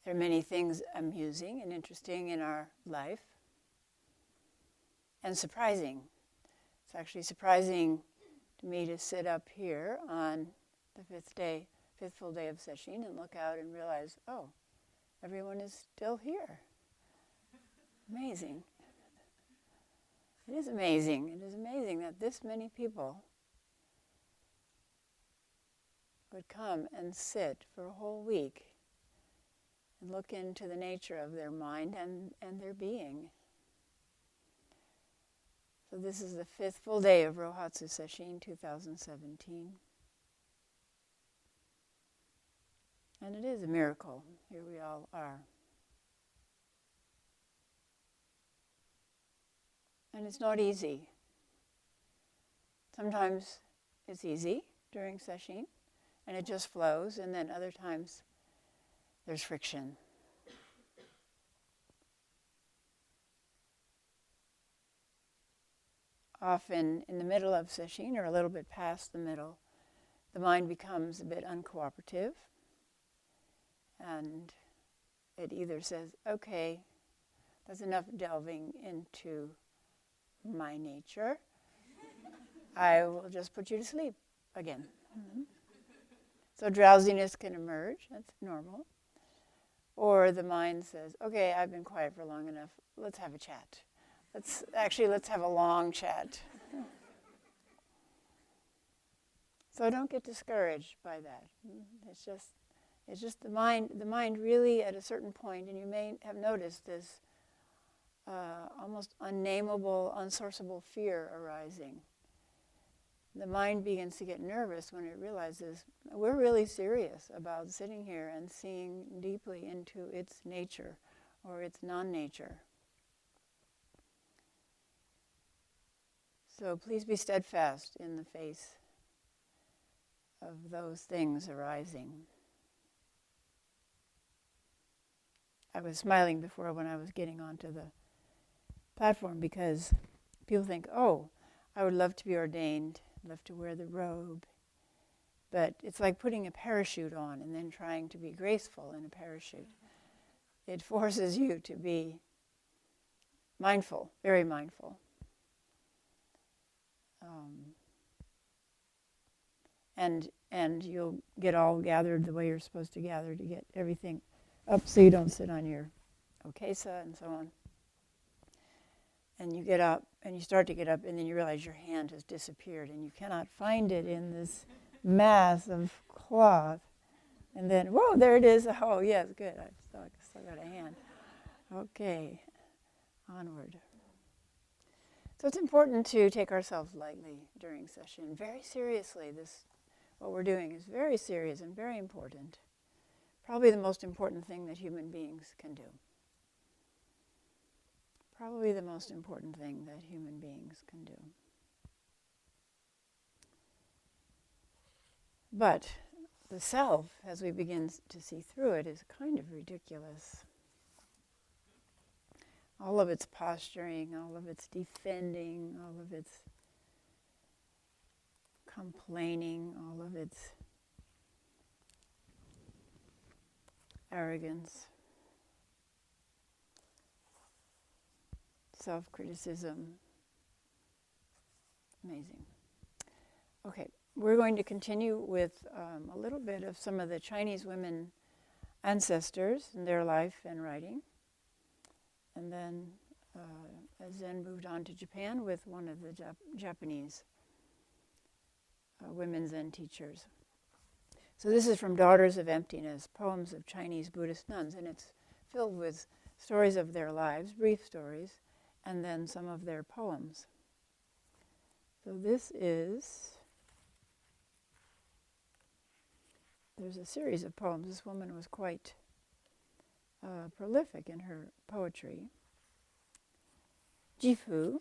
There are many things amusing and interesting in our life, and surprising. It's actually surprising to me to sit up here on the fifth full day of Sesshin and look out and realize, oh, everyone is still here. Amazing. It is amazing. It is amazing that this many people would come and sit for a whole week and look into the nature of their mind and their being. So this is the fifth full day of Rohatsu Sesshin 2017. And it is a miracle. Here we all are. And it's not easy. Sometimes it's easy during Sesshin, and it just flows, and then other times there's friction. Often in the middle of Sesshin, or a little bit past the middle, the mind becomes a bit uncooperative, and it either says, okay, that's enough delving into my nature. I will just put you to sleep again. Mm-hmm. So drowsiness can emerge, that's normal. Or the mind says, okay, I've been quiet for long enough, let's have a chat. Let's have a long chat. So don't get discouraged by that. It's just the mind really at a certain point, and you may have noticed this almost unnameable, unsourceable fear arising. The mind begins to get nervous when it realizes we're really serious about sitting here and seeing deeply into its nature or its non-nature. So please be steadfast in the face of those things arising. I was smiling before when I was getting onto the platform because people think, oh, I would love to be ordained, love to wear the robe, but it's like putting a parachute on and then trying to be graceful in a parachute. It forces you to be mindful, very mindful. And you'll get all gathered the way you're supposed to gather to get everything up so you don't sit on your okesa and so on. And you get up, and you start to get up, and then you realize your hand has disappeared, and you cannot find it in this mass of cloth. And then, whoa, there it is. Oh, yes, good. I still got a hand. Okay, onward. So it's important to take ourselves lightly during session, very seriously. What we're doing is very serious and very important. Probably the most important thing that human beings can do. Probably the most important thing that human beings can do. But the self, as we begin to see through it, is kind of ridiculous. All of its posturing, all of its defending, all of its complaining, all of its arrogance, self-criticism. Amazing. Okay, we're going to continue with a little bit of some of the Chinese women ancestors and their life and writing. And then Zen moved on to Japan with one of the Japanese women Zen teachers. So this is from Daughters of Emptiness, Poems of Chinese Buddhist Nuns, and it's filled with stories of their lives, brief stories, and then some of their poems. So there's a series of poems. This woman was quite prolific in her poetry. Jifu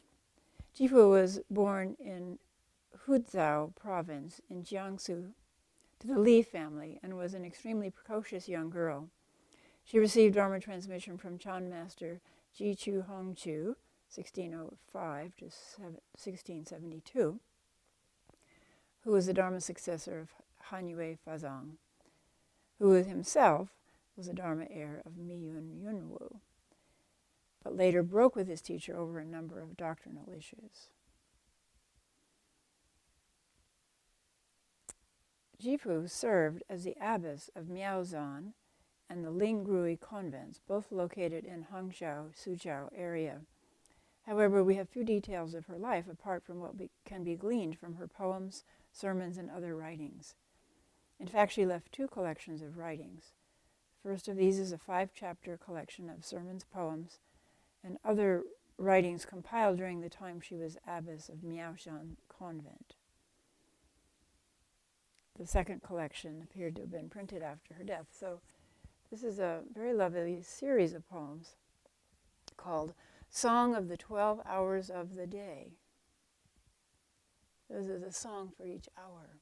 was born in Huzhou province in Jiangsu to the Li family and was an extremely precocious young girl. She received Dharma transmission from Chan Master Ji Chu Hongchu, 1605 to 1672, who was the Dharma successor of Han Yue Fazang, who himself was a Dharma heir of Miyun Yunwu, but later broke with his teacher over a number of doctrinal issues. Jifu served as the abbess of Miaozan and the Lingrui convents, both located in Hangzhou, Suzhou area. However, we have few details of her life apart from what can be gleaned from her poems, sermons, and other writings. In fact, she left 2 collections of writings. The first of these is a 5-chapter collection of sermons, poems, and other writings compiled during the time she was abbess of Miaoshan Convent. The second collection appeared to have been printed after her death. So this is a very lovely series of poems called Song of the 12 Hours of the Day. This is a song for each hour.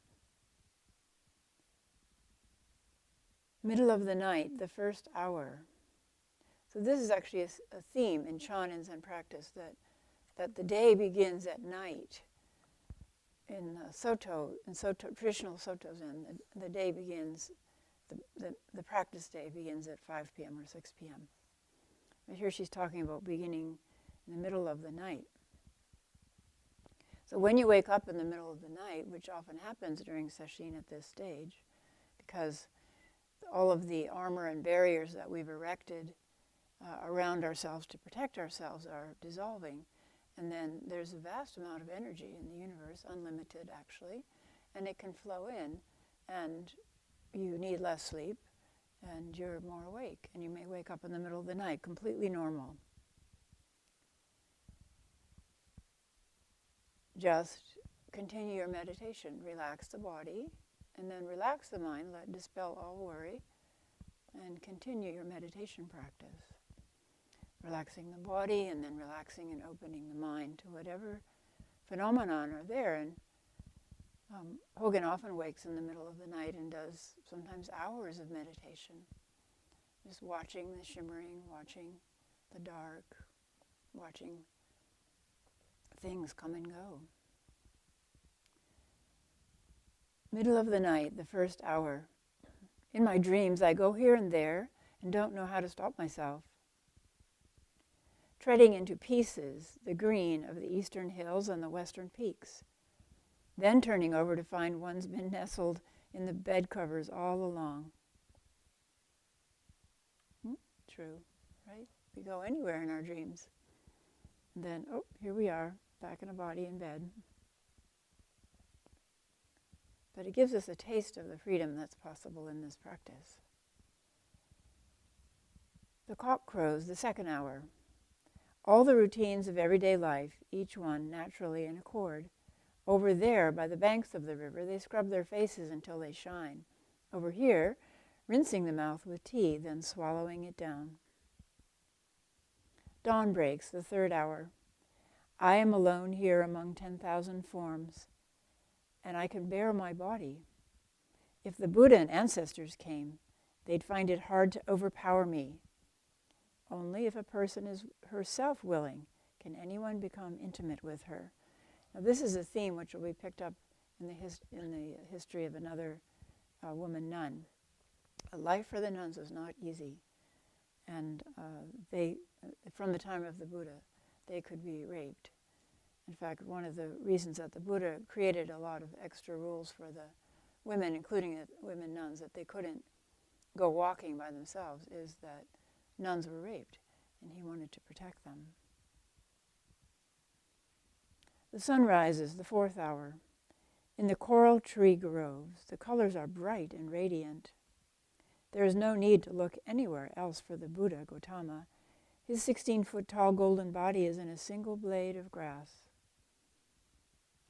Middle of the night, the first hour. So this is actually a theme in Chozen Zen practice, that the day begins at night. In traditional Soto Zen, the day begins, the practice day begins at 5 p.m. or 6 p.m. But here she's talking about beginning in the middle of the night. So when you wake up in the middle of the night, which often happens during Sesshin at this stage, because all of the armor and barriers that we've erected around ourselves to protect ourselves are dissolving. And then there's a vast amount of energy in the universe, unlimited actually, and it can flow in, and you need less sleep, and you're more awake, and you may wake up in the middle of the night, completely normal. Just continue your meditation. Relax the body, and then relax the mind, dispel all worry, and continue your meditation practice. Relaxing the body, and then relaxing and opening the mind to whatever phenomenon are there. And Hogan often wakes in the middle of the night and does sometimes hours of meditation, just watching the shimmering, watching the dark, watching things come and go. Middle of the night, the first hour. In my dreams, I go here and there and don't know how to stop myself. Treading into pieces the green of the eastern hills and the western peaks, then turning over to find one's been nestled in the bed covers all along. True, right? We go anywhere in our dreams. And then, here we are, back in a body in bed. But it gives us a taste of the freedom that's possible in this practice. The cock crows, the second hour. All the routines of everyday life, each one naturally in accord. Over there, by the banks of the river, they scrub their faces until they shine. Over here, rinsing the mouth with tea, then swallowing it down. Dawn breaks, the third hour. I am alone here among 10,000 forms, and I can bear my body. If the Buddha and ancestors came, they'd find it hard to overpower me. Only if a person is herself willing can anyone become intimate with her. Now, this is a theme which will be picked up in the history of another woman nun. A life for the nuns was not easy, and from the time of the Buddha, they could be raped. In fact, one of the reasons that the Buddha created a lot of extra rules for the women, including the women nuns, that they couldn't go walking by themselves, is that nuns were raped, and he wanted to protect them. The sun rises, the fourth hour. In the coral tree groves, the colors are bright and radiant. There is no need to look anywhere else for the Buddha Gautama. His 16-foot-tall golden body is in a single blade of grass.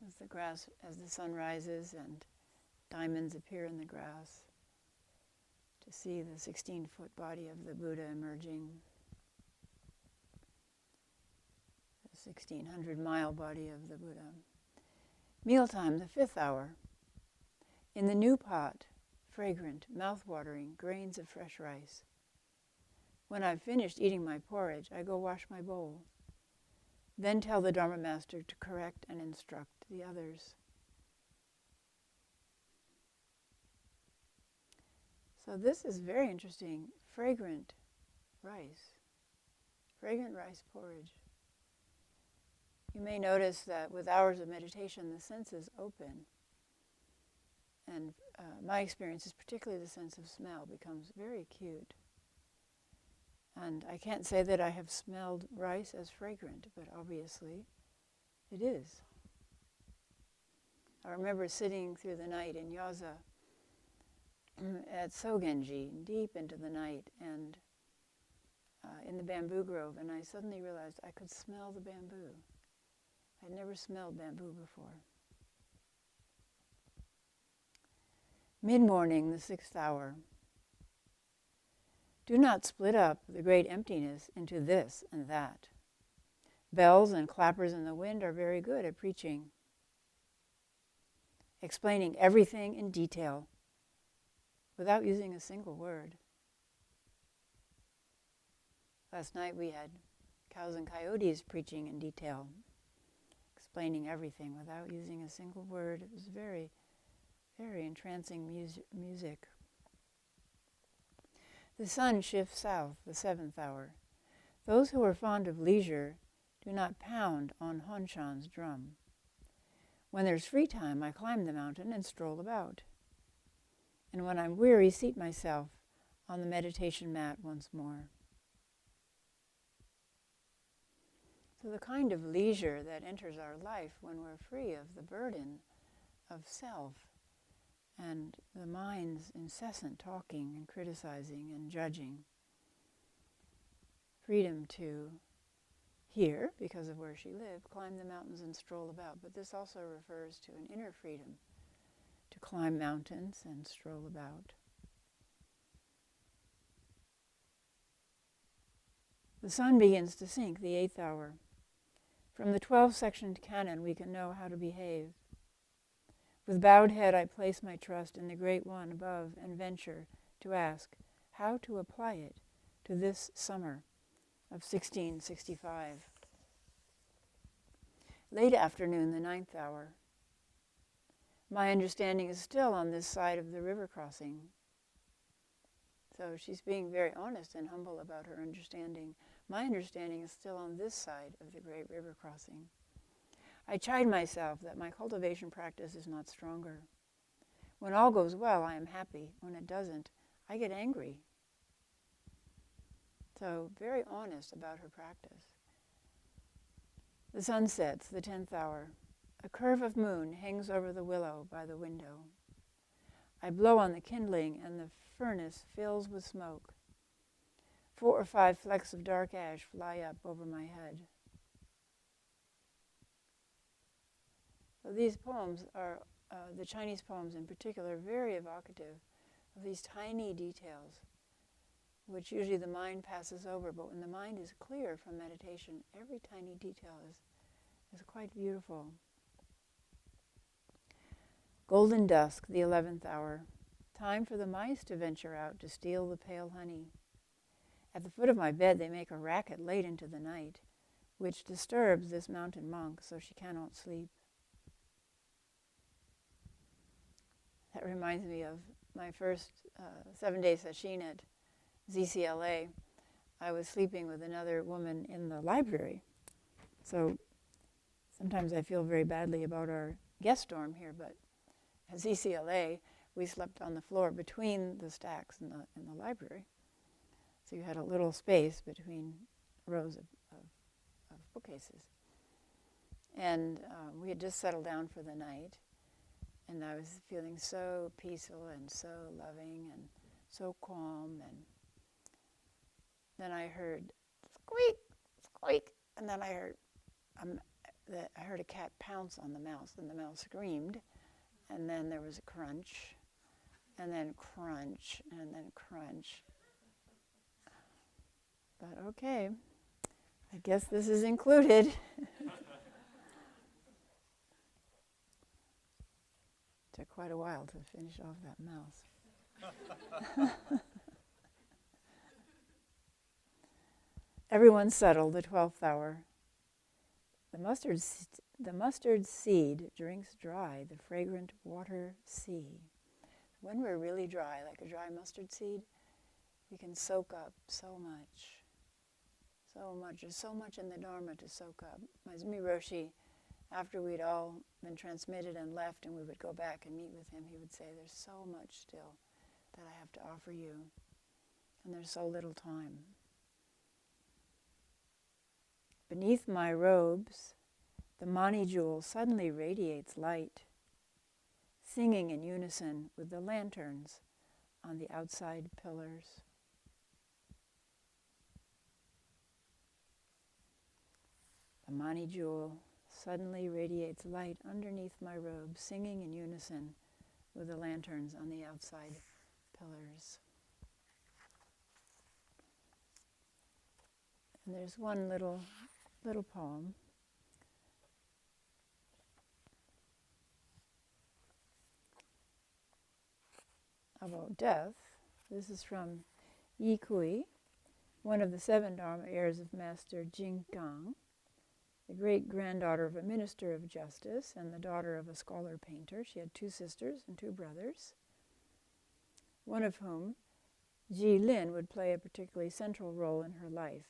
As the sun rises and diamonds appear in the grass, to see the 16-foot body of the Buddha emerging, the 1,600-mile body of the Buddha. Mealtime, the fifth hour. In the new pot, fragrant, mouth-watering grains of fresh rice. When I've finished eating my porridge, I go wash my bowl, then tell the Dharma Master to correct and instruct the others. So this is very interesting. Fragrant rice porridge. You may notice that with hours of meditation, the senses open. And my experience is particularly the sense of smell becomes very acute. And I can't say that I have smelled rice as fragrant, but obviously it is. I remember sitting through the night in Yaza at Sogenji, deep into the night, and in the bamboo grove, and I suddenly realized I could smell the bamboo. I'd never smelled bamboo before. Mid-morning, the 6th hour. Do not split up the great emptiness into this and that. Bells and clappers in the wind are very good at preaching, explaining everything in detail without using a single word. Last night we had cows and coyotes preaching in detail, explaining everything without using a single word. It was very, very entrancing music. The sun shifts south, the 7th hour. Those who are fond of leisure do not pound on Honshan's drum. When there's free time, I climb the mountain and stroll about. And when I'm weary, seat myself on the meditation mat once more. So the kind of leisure that enters our life when we're free of the burden of self and the mind's incessant talking and criticizing and judging. Freedom to, here, because of where she lived, climb the mountains and stroll about. But this also refers to an inner freedom, to climb mountains and stroll about. The sun begins to sink, the 8th hour. From the 12-sectioned canon, we can know how to behave. With bowed head, I place my trust in the Great One above and venture to ask how to apply it to this summer of 1665. Late afternoon, the 9th hour. My understanding is still on this side of the river crossing. So she's being very honest and humble about her understanding. My understanding is still on this side of the great river crossing. I chide myself that my cultivation practice is not stronger. When all goes well, I am happy. When it doesn't, I get angry. So very honest about her practice. The sun sets, the 10th hour. A curve of moon hangs over the willow by the window. I blow on the kindling and the furnace fills with smoke. 4 or 5 flecks of dark ash fly up over my head. So these poems are, the Chinese poems in particular, very evocative of these tiny details, which usually the mind passes over, but when the mind is clear from meditation, every tiny detail is quite beautiful. Golden dusk, the 11th hour. Time for the mice to venture out to steal the pale honey. At the foot of my bed they make a racket late into the night, which disturbs this mountain monk so she cannot sleep. That reminds me of my first 7-day Sesshin at ZCLA. I was sleeping with another woman in the library. So sometimes I feel very badly about our guest dorm here, but at ZCLA, we slept on the floor between the stacks in the library. So you had a little space between rows of bookcases. And we had just settled down for the night, and I was feeling so peaceful and so loving and so calm. And then I heard squeak, squeak, and then I heard a cat pounce on the mouse, and the mouse screamed, and then there was a crunch, and then crunch, and then crunch. But okay, I guess this is included. Took quite a while to finish off that mouse. Everyone's settled, the 12th hour. The mustard seed drinks dry the fragrant water sea. when we're really dry, like a dry mustard seed, we can soak up so much. So much. There's so much in the Dharma to soak up. As me Roshi, after we'd all been transmitted and left and we would go back and meet with him, he would say, there's so much still that I have to offer you. And there's so little time. Beneath my robes, the mani jewel suddenly radiates light, singing in unison with the lanterns on the outside pillars. The mani jewel suddenly radiates light underneath my robe, singing in unison with the lanterns on the outside pillars. And there's one little poem about death. This is from Yi Kui, one of the 7 Dharma heirs of Master Jinggang, the great-granddaughter of a minister of justice and the daughter of a scholar painter. She had 2 sisters and 2 brothers, one of whom, Ji Lin, would play a particularly central role in her life.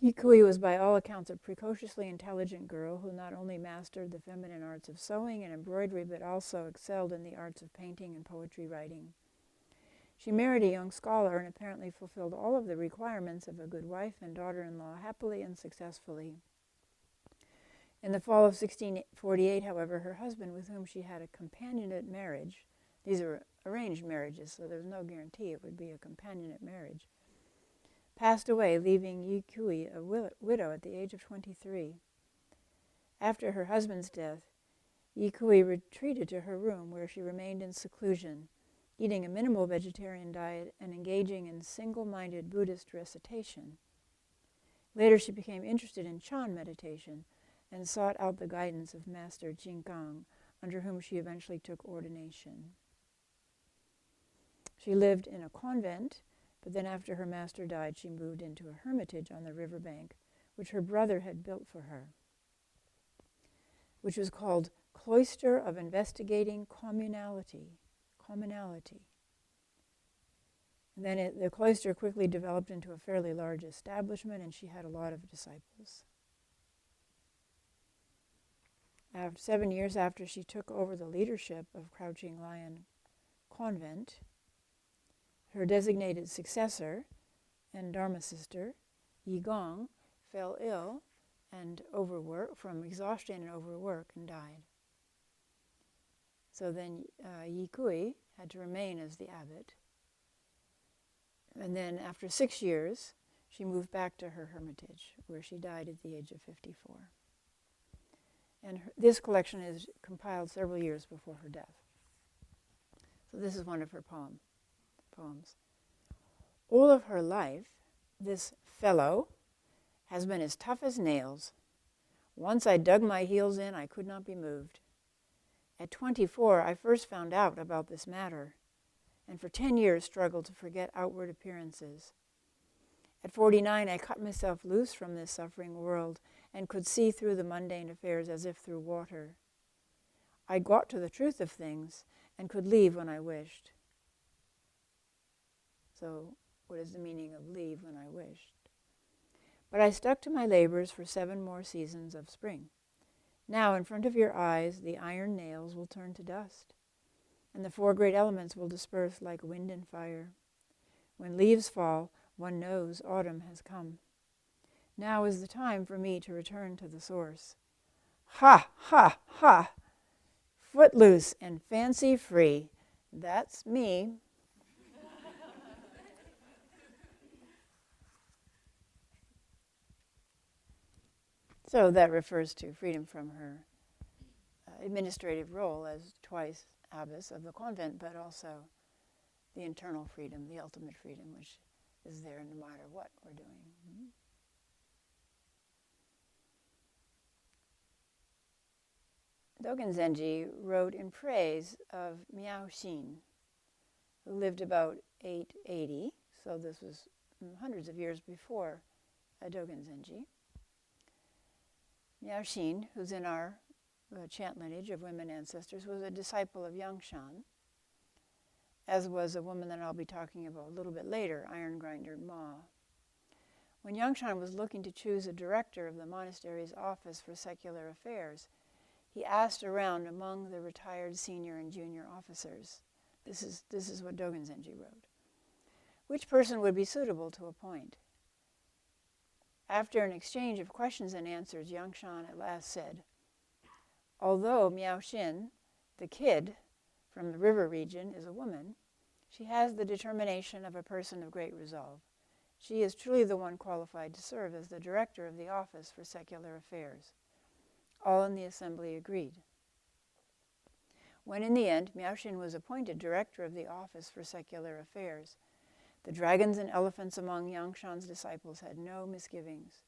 Hikui was by all accounts a precociously intelligent girl who not only mastered the feminine arts of sewing and embroidery, but also excelled in the arts of painting and poetry writing. She married a young scholar and apparently fulfilled all of the requirements of a good wife and daughter-in-law happily and successfully. In the fall of 1648, however, her husband, with whom she had a companionate marriage — these are arranged marriages, so there's no guarantee it would be a companionate marriage — passed away, leaving Yi Kui a widow at the age of 23. After her husband's death, Yi Kui retreated to her room, where she remained in seclusion, eating a minimal vegetarian diet and engaging in single-minded Buddhist recitation. Later she became interested in Chan meditation and sought out the guidance of Master Jinggang, under whom she eventually took ordination. She lived in a convent, but then after her master died, she moved into a hermitage on the riverbank, which her brother had built for her, which was called Cloister of Investigating Communality. And then the cloister quickly developed into a fairly large establishment, and she had a lot of disciples. 7 years after she took over the leadership of Crouching Lion Convent, her designated successor and Dharma sister, Yi Gong, fell ill and from exhaustion and overwork and died. So then Yi Kui had to remain as the abbot. And then after 6 years, she moved back to her hermitage, where she died at the age of 54. And this collection is compiled several years before her death. So this is one of her poems. All of her life, this fellow has been as tough as nails. Once I dug my heels in, I could not be moved. At 24, I first found out about this matter, and for 10 years struggled to forget outward appearances. At 49, I cut myself loose from this suffering world and could see through the mundane affairs as if through water. I got to the truth of things and could leave when I wished. So, what is the meaning of leave when I wished? But I stuck to my labors for 7 more seasons of spring. Now, in front of your eyes, the iron nails will turn to dust, and the 4 great elements will disperse like wind and fire. When leaves fall, one knows autumn has come. Now is the time for me to return to the source. Ha, ha, ha! Footloose and fancy-free. That's me. So that refers to freedom from her administrative role as twice abbess of the convent, but also the internal freedom, the ultimate freedom, which is there no matter what we're doing. Dogen Zenji wrote in praise of Miao Xin, who lived about 880, so this was hundreds of years before Dogen Zenji. Miao Xin, who's in our chant lineage of women ancestors, was a disciple of Yangshan, as was a woman that I'll be talking about a little bit later, iron grinder Ma. When Yangshan was looking to choose a director of the monastery's office for secular affairs, he asked around among the retired senior and junior officers. This is what Dogen Zenji wrote. Which person would be suitable to appoint? After an exchange of questions and answers, Yangshan at last said, although Miao Xin, the kid from the river region, is a woman, she has the determination of a person of great resolve. She is truly the one qualified to serve as the director of the office for secular affairs. All in the assembly agreed. When in the end Miao Xin was appointed director of the office for secular affairs, the dragons and elephants among Yangshan's disciples had no misgivings.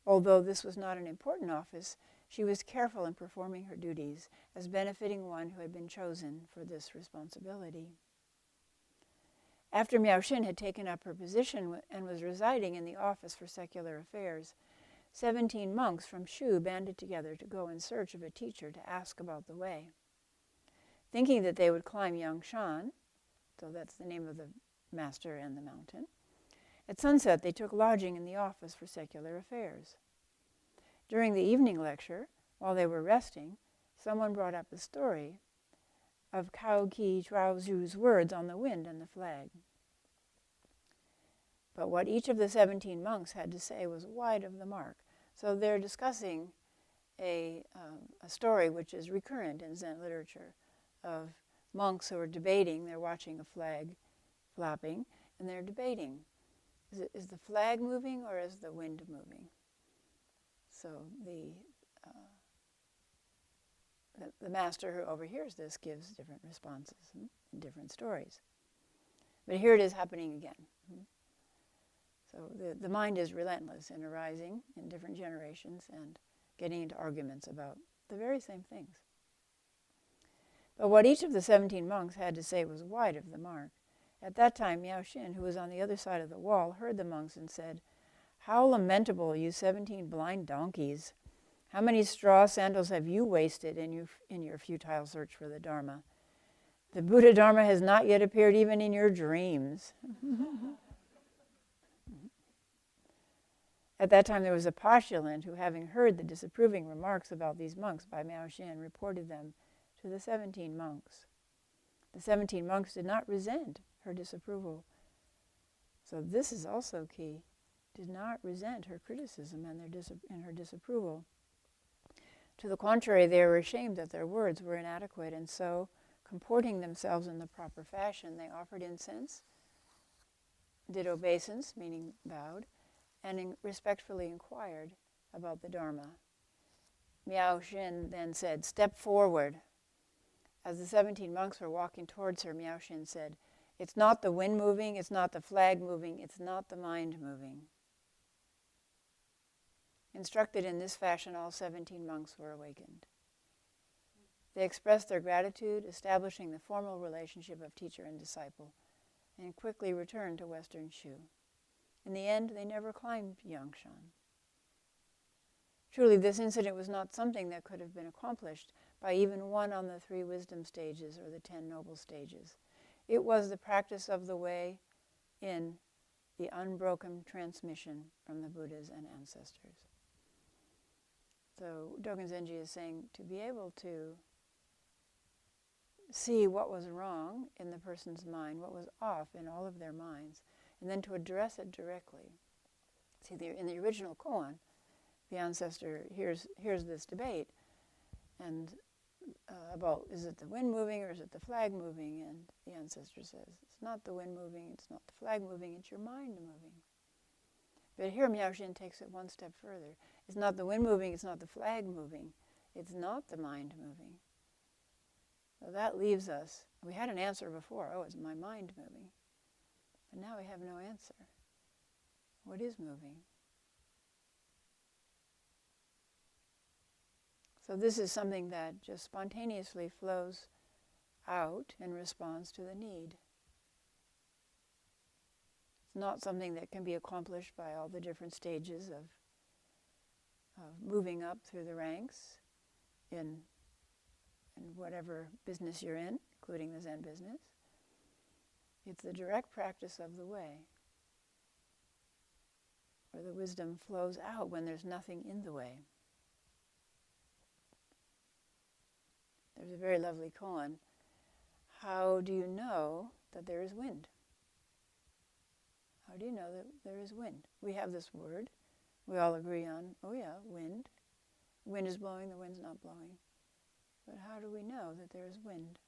Although this was not an important office, she was careful in performing her duties as benefiting one who had been chosen for this responsibility. After Miao Xin had taken up her position and was residing in the office for secular affairs, 17 monks from Shu banded together to go in search of a teacher to ask about the way. Thinking that they would climb Yangshan, so that's the name of the master and the mountain, at sunset they took lodging in the office for secular affairs. During the evening lecture, while they were resting, someone brought up the story of Cao Qi Zhuaozu's words on the wind and the flag. But what each of the 17 monks had to say was wide of the mark. So they're discussing a story which is recurrent in Zen literature of monks who are debating. They're watching a flag flapping, and they're debating. Is the flag moving or is the wind moving? So the master who overhears this gives different responses in different stories. But here it is happening again. So the mind is relentless in arising in different generations and getting into arguments about the very same things. But what each of the 17 monks had to say was wide of the mark. At that time, Miao Xin, who was on the other side of the wall, heard the monks and said, "How lamentable, you 17 blind donkeys! How many straw sandals have you wasted in your futile search for the Dharma? The Buddha Dharma has not yet appeared even in your dreams." At that time there was a postulant who, having heard the disapproving remarks about these monks by Miao Xin, reported them to the 17 monks. The 17 monks did not resent her disapproval. So this is also key. Did not resent her criticism and her disapproval. To the contrary, they were ashamed that their words were inadequate, and so, comporting themselves in the proper fashion, they offered incense, did obeisance, meaning bowed, and respectfully inquired about the Dharma. Miao Xin then said, "Step forward." As the 17 monks were walking towards her, Miao Xin said, "It's not the wind moving, it's not the flag moving, it's not the mind moving." Instructed in this fashion, all 17 monks were awakened. They expressed their gratitude, establishing the formal relationship of teacher and disciple, and quickly returned to Western Shu. In the end, they never climbed Yangshan. Truly, this incident was not something that could have been accomplished by even one on the 3 wisdom stages or the 10 noble stages. It was the practice of the way in the unbroken transmission from the Buddhas and ancestors. So Dogen Zenji is saying to be able to see what was wrong in the person's mind, what was off in all of their minds, and then to address it directly. See, in the original koan, the ancestor hears this debate and about, is it the wind moving or is it the flag moving? And the ancestor says, it's not the wind moving, it's not the flag moving, it's your mind moving. But here Miao Xin takes it one step further. It's not the wind moving, it's not the flag moving, it's not the mind moving. So that leaves us, we had an answer before, it's my mind moving. But now we have no answer. What is moving? So this is something that just spontaneously flows out in response to the need. It's not something that can be accomplished by all the different stages of moving up through the ranks in whatever business you're in, including the Zen business. It's the direct practice of the way, where the wisdom flows out when there's nothing in the way. There's a very lovely koan. How do you know that there is wind? How do you know that there is wind? We have this word. We all agree on, oh yeah, wind. The wind is blowing, the wind's not blowing. But how do we know that there is wind?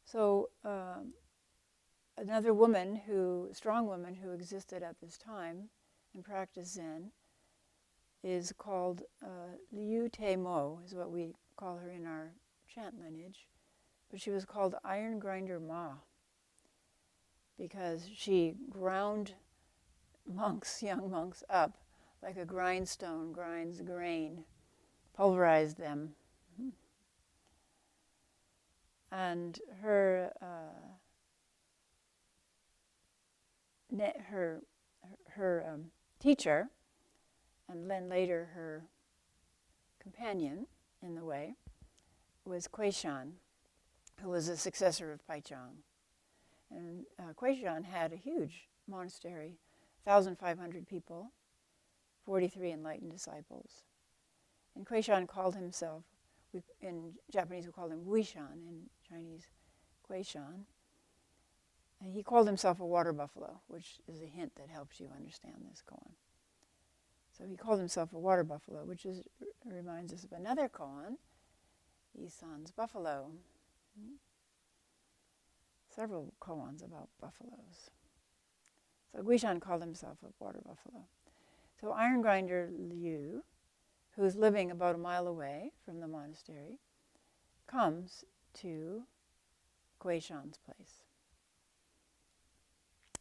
So another woman strong woman who existed at this time and practiced Zen is called Liu Te Mo, is what we call her in our chant lineage. But she was called Iron Grinder Ma because she ground young monks up like a grindstone grinds grain, pulverized them. And her teacher, and then later her companion in the way, was Kuei-shan, who was a successor of Paichang. And Kuei-shan had a huge monastery, 1,500 people, 43 enlightened disciples. And Kuei-shan called himself, in Japanese we call him Wei-shan, in Chinese Kuei-shan. And he called himself a water buffalo, which is a hint that helps you understand this koan. So he called himself a water buffalo, which reminds us of another koan, Isan's buffalo. Several koans about buffaloes. So Guishan called himself a water buffalo. So Iron Grinder Liu, who's living about a mile away from the monastery, comes to Guishan's place.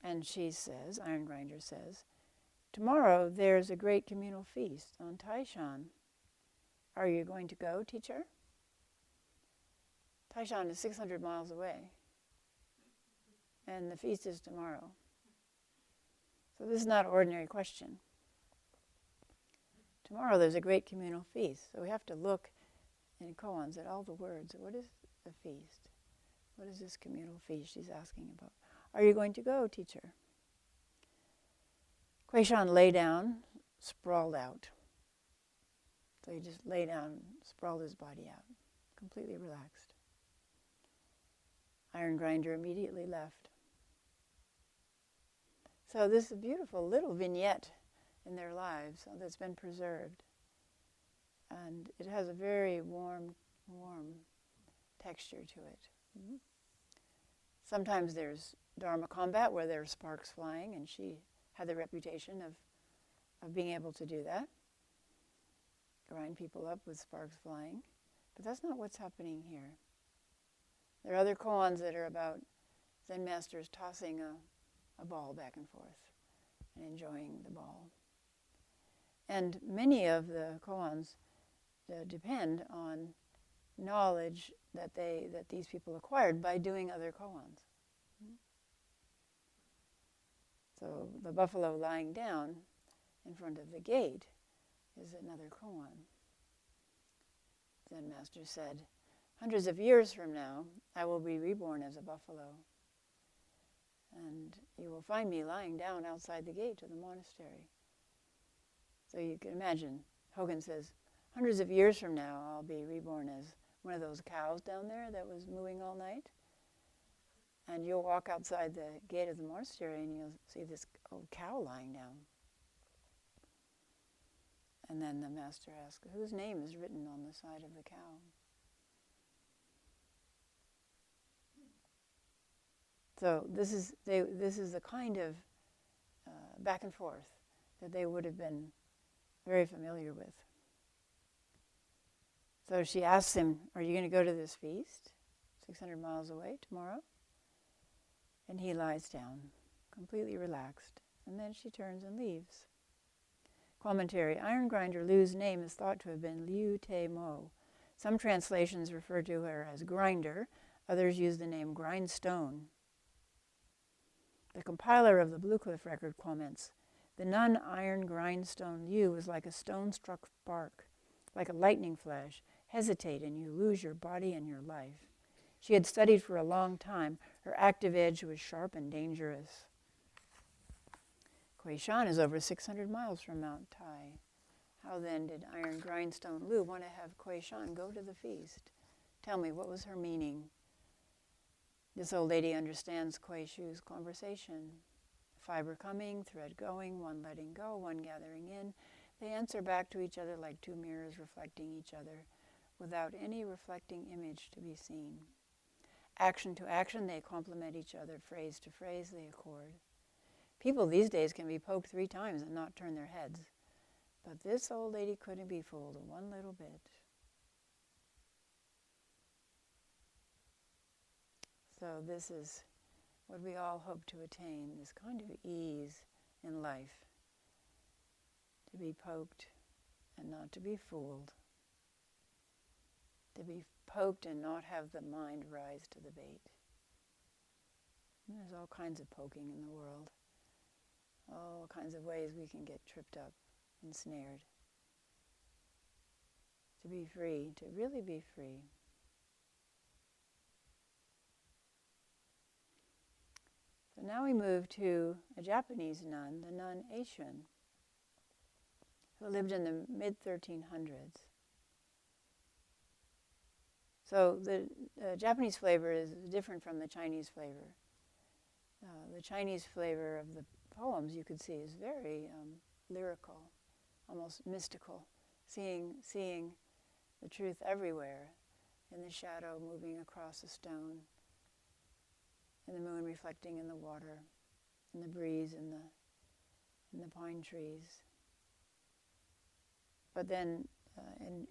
And she says, Iron Grinder says, tomorrow there's a great communal feast on Taishan. Are you going to go, teacher? Taishan is 600 miles away, and the feast is tomorrow. So this is not an ordinary question. Tomorrow there's a great communal feast, so we have to look in koans at all the words. What is the feast? What is this communal feast she's asking about? Are you going to go, teacher? Kuei-shan lay down, sprawled out. So he just lay down, sprawled his body out, completely relaxed. Iron Grinder immediately left. So this is a beautiful little vignette in their lives that's been preserved. And it has a very warm texture to it. Mm-hmm. Sometimes there's Dharma combat where there's sparks flying, and she had the reputation of being able to do that, grind people up with sparks flying. But that's not what's happening here. There are other koans that are about Zen masters tossing a ball back and forth and enjoying the ball. And many of the koans depend on knowledge that these people acquired by doing other koans. So the buffalo lying down in front of the gate is another koan. Zen master said, hundreds of years from now, I will be reborn as a buffalo. And you will find me lying down outside the gate of the monastery. So you can imagine, Hogan says, hundreds of years from now, I'll be reborn as one of those cows down there that was mooing all night. And you'll walk outside the gate of the monastery and you'll see this old cow lying down. And then the master asks, whose name is written on the side of the cow? So this is the kind of back and forth that they would have been very familiar with. So she asks him, are you going to go to this feast 600 miles away tomorrow? And he lies down, completely relaxed. And then she turns and leaves. Commentary, Iron Grinder Liu's name is thought to have been Liu Te Mo. Some translations refer to her as Grinder. Others use the name Grindstone. The compiler of the Blue Cliff record comments, the non-iron grindstone Liu was like a stone-struck spark, like a lightning flash, hesitate and you lose your body and your life. She had studied for a long time. Her active edge was sharp and dangerous. Kuei Shan is over 600 miles from Mount Tai. How then did Iron Grindstone Lu want to have Kuei Shan go to the feast? Tell me, what was her meaning? This old lady understands Kuei Shu's conversation. Fiber coming, thread going, one letting go, one gathering in. They answer back to each other like two mirrors reflecting each other, without any reflecting image to be seen. Action to action, they complement each other. Phrase to phrase, they accord. People these days can be poked 3 times and not turn their heads. But this old lady couldn't be fooled one little bit. So this is what we all hope to attain, this kind of ease in life. To be poked and not to be fooled. To be poked and not have the mind rise to the bait. And there's all kinds of poking in the world. All kinds of ways we can get tripped up, ensnared. To be free, to really be free. So now we move to a Japanese nun, the nun Eishun, who lived in the mid-1300s. So the Japanese flavor is different from the Chinese flavor. The Chinese flavor of the poems, you could see, is very lyrical, almost mystical, seeing the truth everywhere, in the shadow moving across a stone, in the moon reflecting in the water, in the breeze, in the pine trees. But then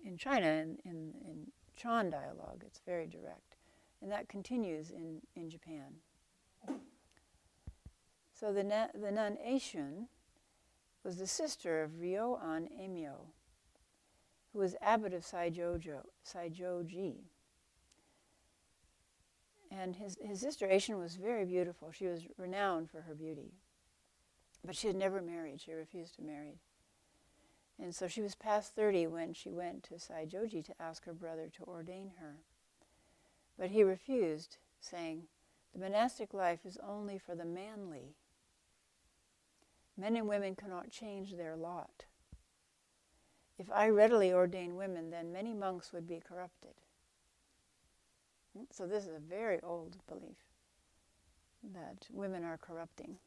in China, in Chan dialogue, it's very direct, and that continues in Japan. So the nun Eishun was the sister of Ryo-an Emyo, who was abbot of Saijoji. And his sister Eishun was very beautiful. She was renowned for her beauty. But she had never married. She refused to marry. And so she was past 30 when she went to Saijoji to ask her brother to ordain her. But he refused, saying, "The monastic life is only for the manly. Men and women cannot change their lot. If I readily ordain women, then many monks would be corrupted." So this is a very old belief, that women are corrupting.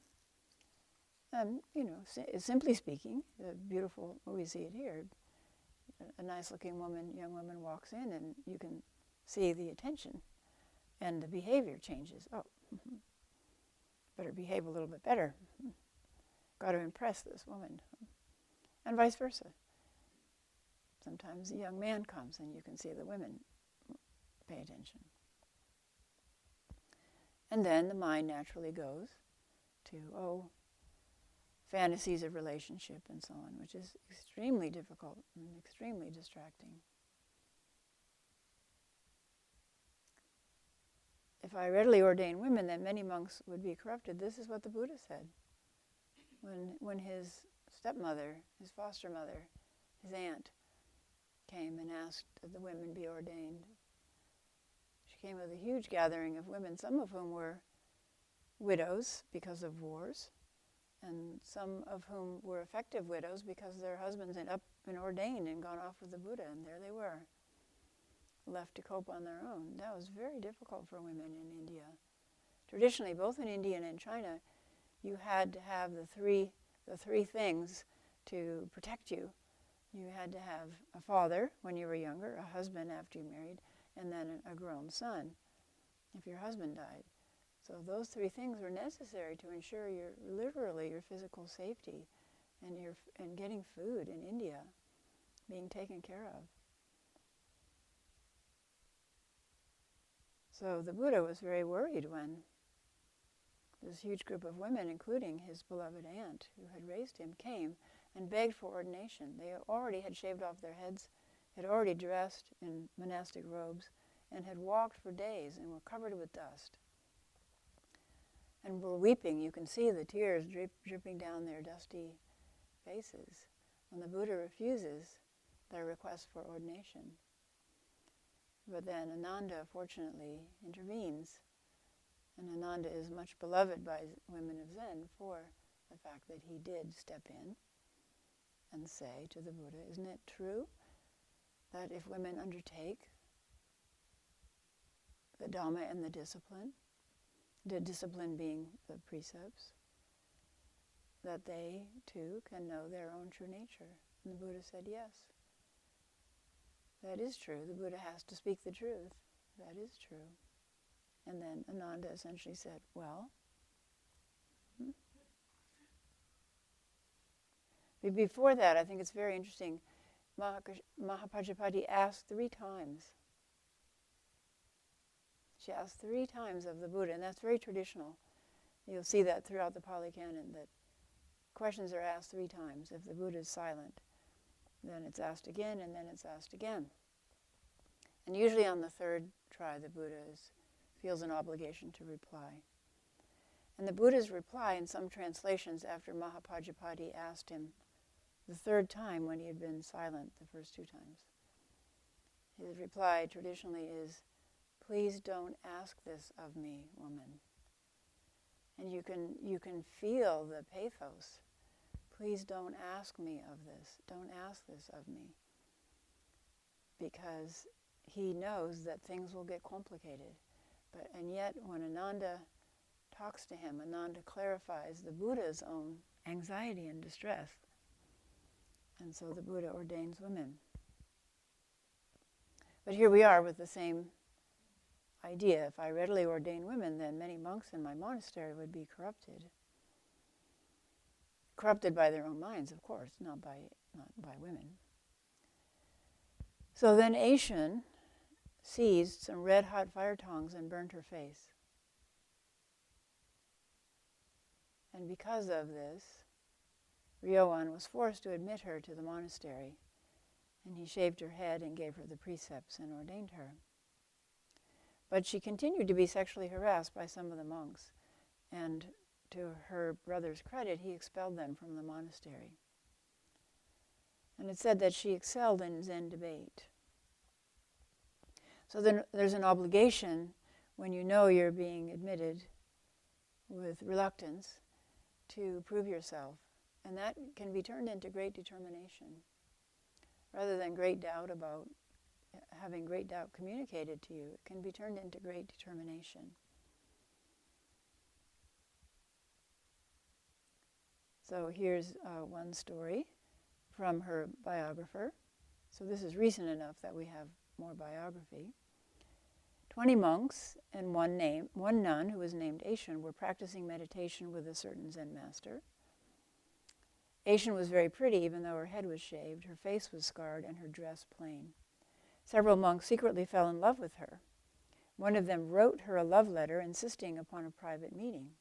Simply speaking, beautiful, we see it here, a nice-looking young woman walks in and you can see the attention and the behavior changes. Oh, better behave a little bit better. Got to impress this woman. And vice versa. Sometimes a young man comes and you can see the women pay attention. And then the mind naturally goes to, fantasies of relationship and so on, which is extremely difficult and extremely distracting. If I readily ordain women, then many monks would be corrupted. This is what the Buddha said. When his stepmother, his foster mother, his aunt, came and asked that the women be ordained, she came with a huge gathering of women, some of whom were widows because of wars, and some of whom were effective widows because their husbands had up been ordained and gone off with the Buddha, and there they were, left to cope on their own. That was very difficult for women in India. Traditionally, both in India and in China, you had to have the three things to protect you. You had to have a father when you were younger, a husband after you married, and then a grown son if your husband died. So those 3 things were necessary to ensure your physical safety and getting food in India, being taken care of. So the Buddha was very worried when this huge group of women, including his beloved aunt who had raised him, came and begged for ordination. They already had shaved off their heads, had already dressed in monastic robes, and had walked for days and were covered with dust. And were weeping. You can see the tears dripping down their dusty faces. When the Buddha refuses, their request for ordination. But then Ananda, fortunately, intervenes. And Ananda is much beloved by women of Zen for the fact that he did step in and say to the Buddha, isn't it true that if women undertake the Dhamma and the discipline being the precepts, that they too can know their own true nature? And the Buddha said, yes, that is true. The Buddha has to speak the truth. That is true. And then Ananda essentially said, well, before that, I think it's very interesting, Mahapajapati asked 3 times. She asked 3 times of the Buddha, and that's very traditional. You'll see that throughout the Pali Canon, that questions are asked 3 times. If the Buddha is silent, then it's asked again, and then it's asked again. And usually on the 3rd try, the Buddha feels an obligation to reply. And the Buddha's reply in some translations after Mahapajapati asked him the 3rd time when he had been silent the first 2 times, his reply traditionally is, please don't ask this of me, woman. And you can feel the pathos. Please don't ask me of this. Don't ask this of me. Because he knows that things will get complicated. And yet when Ananda talks to him, Ananda clarifies the Buddha's own anxiety and distress. And so the Buddha ordains women. But here we are with the same idea. If I readily ordain women, then many monks in my monastery would be corrupted. Corrupted by their own minds, of course, not by women. So then Sesshin seized some red-hot fire tongs and burnt her face. And because of this, Ryoan was forced to admit her to the monastery, and he shaved her head and gave her the precepts and ordained her. But she continued to be sexually harassed by some of the monks, and to her brother's credit, he expelled them from the monastery. And it's said that she excelled in Zen debate. So then there's an obligation when you know you're being admitted with reluctance to prove yourself. And that can be turned into great determination. Rather than great doubt about having great doubt communicated to you, it can be turned into great determination. So here's one story from her biographer. So this is recent enough that we have more biography. 20 monks and one nun who was named Sesshin were practicing meditation with a certain Zen master. Sesshin was very pretty, even though her head was shaved, her face was scarred, and her dress plain. Several monks secretly fell in love with her. One of them wrote her a love letter insisting upon a private meeting.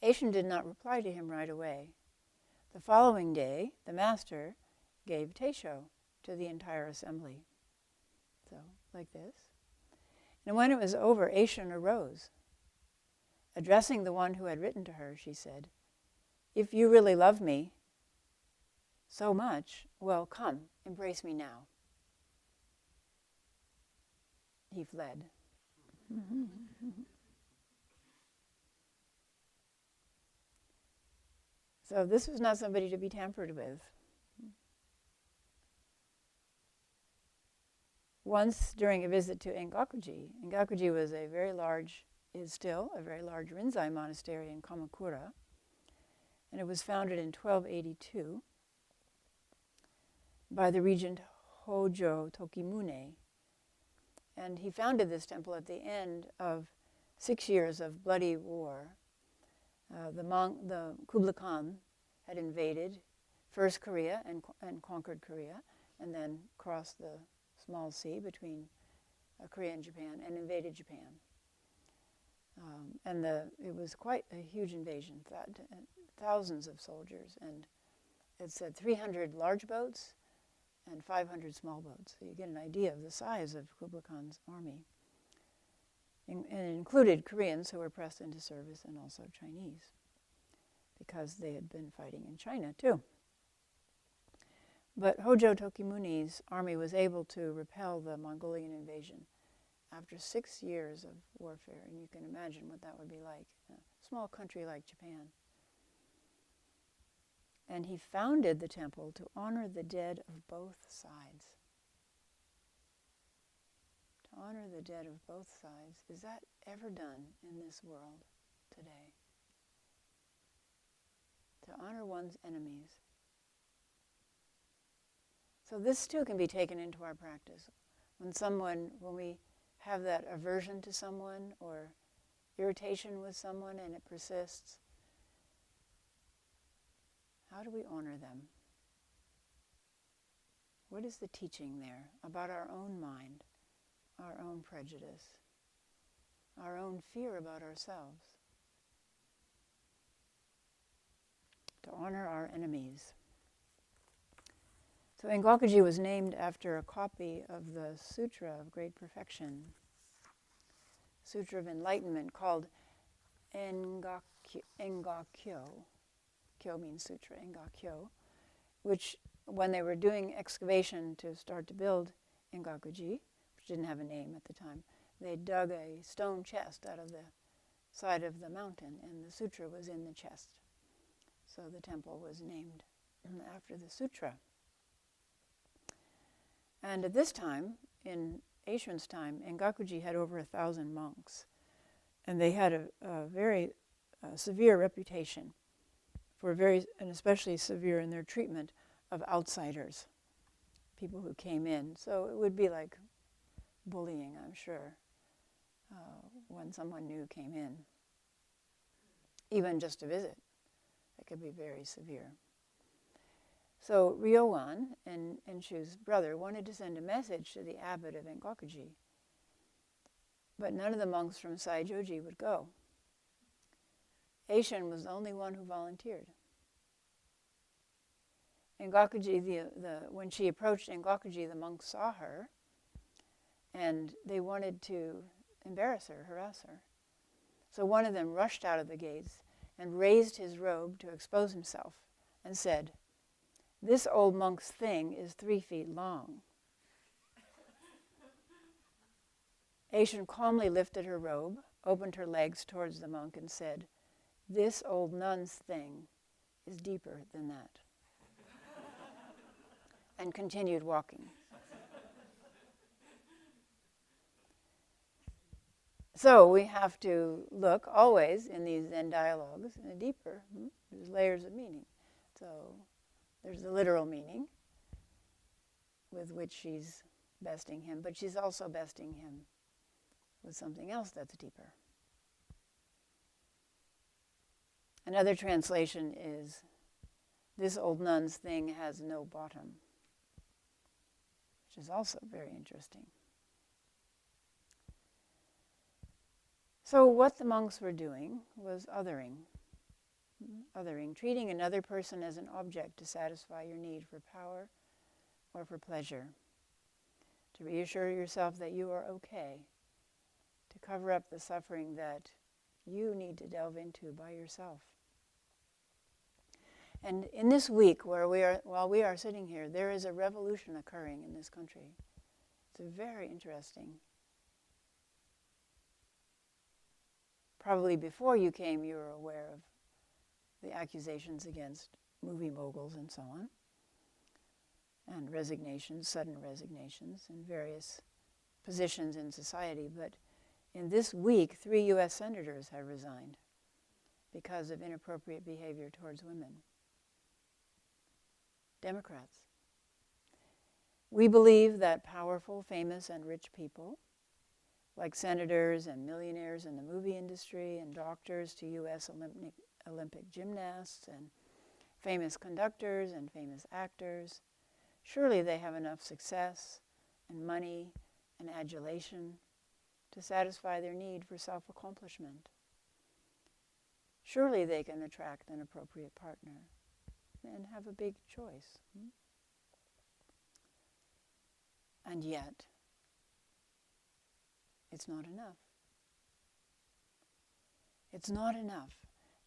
Sesshin did not reply to him right away. The following day, the master gave teisho to the entire assembly. So, like this. And when it was over, Sesshin arose. Addressing the one who had written to her, she said, "If you really love me so much, well, come, embrace me now." He fled. So this was not somebody to be tampered with. Once during a visit to Engakuji was is still a very large Rinzai monastery in Kamakura, and it was founded in 1282 by the regent Hojo Tokimune. And he founded this temple at the end of 6 years of bloody war. The Kublai Khan had invaded first Korea and conquered Korea, and then crossed the small sea between Korea and Japan and invaded Japan. It was quite a huge invasion, thousands of soldiers, and it said 300 large boats and 500 small boats. So you get an idea of the size of Kublai Khan's army. And it included Koreans who were pressed into service, and also Chinese, because they had been fighting in China too. But Hojo Tokimuni's army was able to repel the Mongolian invasion after 6 years of warfare, and you can imagine what that would be like in a small country like Japan. And he founded the temple to honor the dead of both sides. To honor the dead of both sides. Is that ever done in this world today? To honor one's enemies. So this too can be taken into our practice. When we have that aversion to someone or irritation with someone and it persists, how do we honor them? What is the teaching there about our own mind, our own prejudice, our own fear about ourselves? To honor our enemies. So Engakuji was named after a copy of the Sutra of Great Perfection, Sutra of Enlightenment, called Engakyo. Kyo means sutra, Engakyo, which when they were doing excavation to start to build Engakuji, which didn't have a name at the time, they dug a stone chest out of the side of the mountain, and the sutra was in the chest. So the temple was named after the sutra. And at this time, in Eishin's time, Engakuji had over 1,000 monks, and they had a very severe reputation and especially severe in their treatment of outsiders, people who came in. So it would be like bullying, I'm sure, when someone new came in, even just to visit. It could be very severe. So Ryowan, Enshu's brother, wanted to send a message to the abbot of Engakuji, but none of the monks from Saijoji would go. Eishin was the only one who volunteered. Engakuji, when she approached Engakuji, the monks saw her, and they wanted to embarrass her, harass her. So one of them rushed out of the gates and raised his robe to expose himself and said, "This old monk's thing is 3 feet long." Eishin calmly lifted her robe, opened her legs towards the monk, and said, "This old nun's thing is deeper than that." And continued walking. So we have to look always in these Zen dialogues deeper. There's layers of meaning. So there's the literal meaning with which she's besting him, but she's also besting him with something else that's deeper. Another translation is, "This old nun's thing has no bottom," which is also very interesting. So what the monks were doing was othering, treating another person as an object to satisfy your need for power or for pleasure, to reassure yourself that you are okay, to cover up the suffering that you need to delve into by yourself. And in this week, while we are sitting here, there is a revolution occurring in this country. It's very interesting. Probably before you came, you were aware of the accusations against movie moguls and so on, and resignations, sudden resignations in various positions in society. But in this week, 3 U.S. senators have resigned because of inappropriate behavior towards women. Democrats. We believe that powerful, famous, and rich people, like senators and millionaires in the movie industry and doctors to U.S. Olympic gymnasts and famous conductors and famous actors, surely they have enough success and money and adulation to satisfy their need for self-accomplishment. Surely they can attract an appropriate partner and have a big choice. And yet, it's not enough. It's not enough.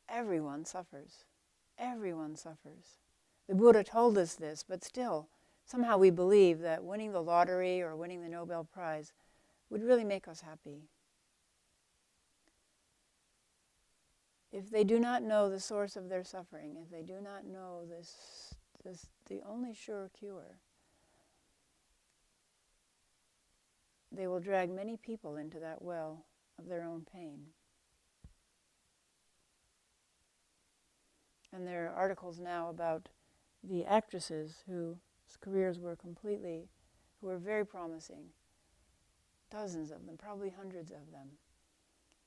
Everyone suffers. Everyone suffers. The Buddha told us this, but still, somehow we believe that winning the lottery or winning the Nobel Prize would really make us happy. If they do not know the source of their suffering, if they do not know this the only sure cure, they will drag many people into that well of their own pain. And there are articles now about the actresses whose careers were who were very promising. Dozens of them, probably hundreds of them,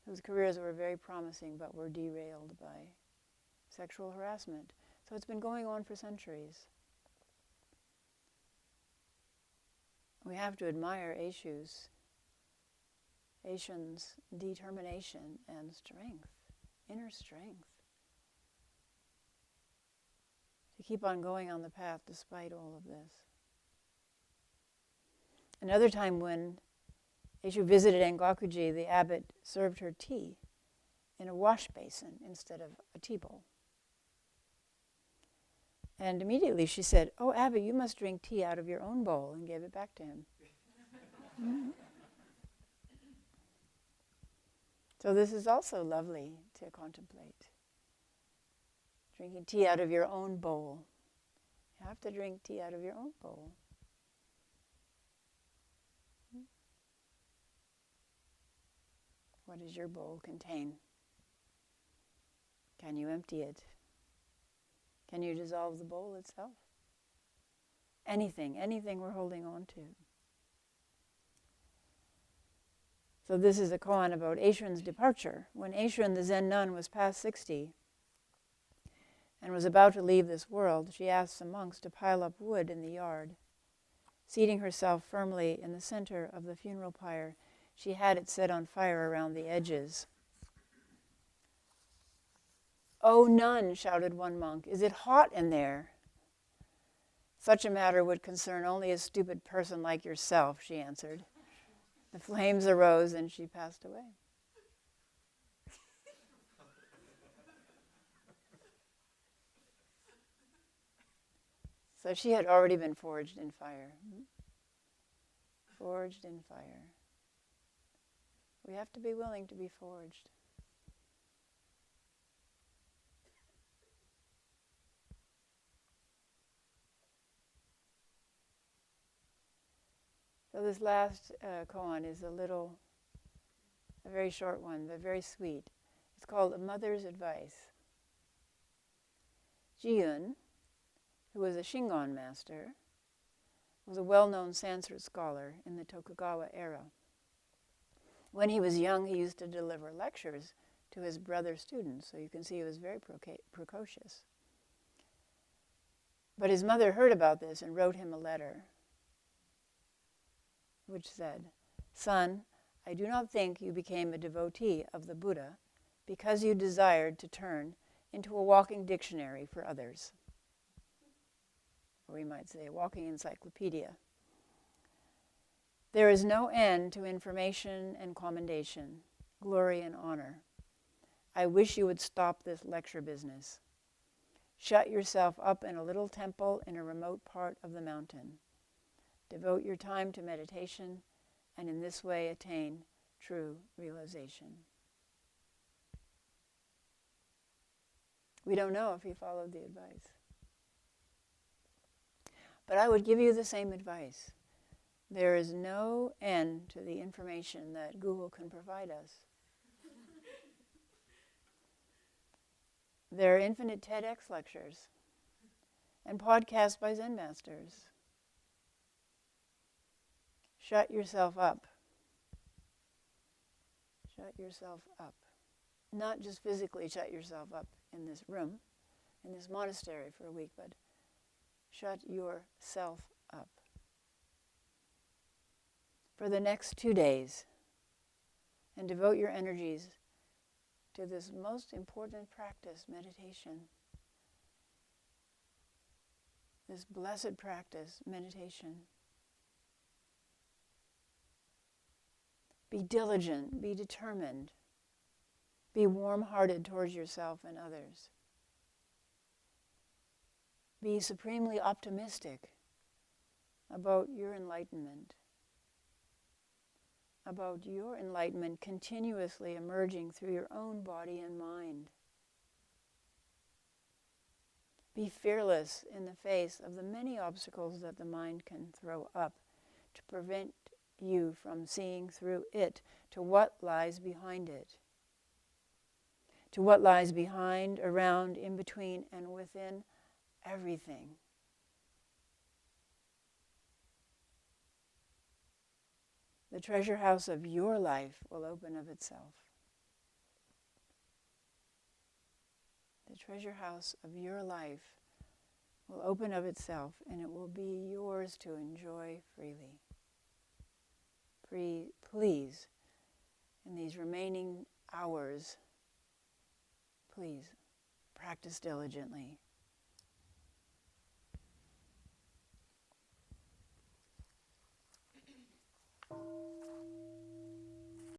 whose careers were very promising but were derailed by sexual harassment. So it's been going on for centuries. We have to admire Aishin's determination and strength, inner strength, to keep on going on the path despite all of this. Another time when Aishu visited Engakuji, the abbot served her tea in a wash basin instead of a tea bowl. And immediately she said, "Oh, abbot, you must drink tea out of your own bowl," and gave it back to him. So this is also lovely to contemplate. Drinking tea out of your own bowl. You have to drink tea out of your own bowl. What does your bowl contain? Can you empty it? Can you dissolve the bowl itself? Anything we're holding on to. So this is a koan about Eishun's departure. When Eishun, the Zen nun, was past 60 and was about to leave this world, she asked some monks to pile up wood in the yard. Seating herself firmly in the center of the funeral pyre, she had it set on fire around the edges. "Oh, nun," shouted one monk, "is it hot in there?" "Such a matter would concern only a stupid person like yourself," she answered. The flames arose and she passed away. So she had already been forged in fire. Forged in fire. We have to be willing to be forged. So this last koan is a very short one, but very sweet. It's called A Mother's Advice. Jiyun, who was a Shingon master, was a well-known Sanskrit scholar in the Tokugawa era. When he was young, he used to deliver lectures to his brother students, so you can see he was very precocious. But his mother heard about this and wrote him a letter, which said, "Son, I do not think you became a devotee of the Buddha because you desired to turn into a walking dictionary for others." Or we might say a walking encyclopedia. "There is no end to information and commendation, glory and honor. I wish you would stop this lecture business. Shut yourself up in a little temple in a remote part of the mountain. Devote your time to meditation, and in this way attain true realization." We don't know if he followed the advice. But I would give you the same advice. There is no end to the information that Google can provide us. There are infinite TEDx lectures and podcasts by Zen masters. Shut yourself up. Shut yourself up. Not just physically shut yourself up in this room, in this monastery for a week, but shut yourself up. For the next 2 days, and devote your energies to this most important practice, meditation. This blessed practice, meditation. Be diligent, be determined, be warm-hearted towards yourself and others. Be supremely optimistic about your enlightenment, continuously emerging through your own body and mind. Be fearless in the face of the many obstacles that the mind can throw up to prevent you from seeing through it to what lies behind it, to what lies behind, around, in between, and within everything. The treasure house of your life will open of itself. The treasure house of your life will open of itself, and it will be yours to enjoy freely. Please, in these remaining hours, please practice diligently.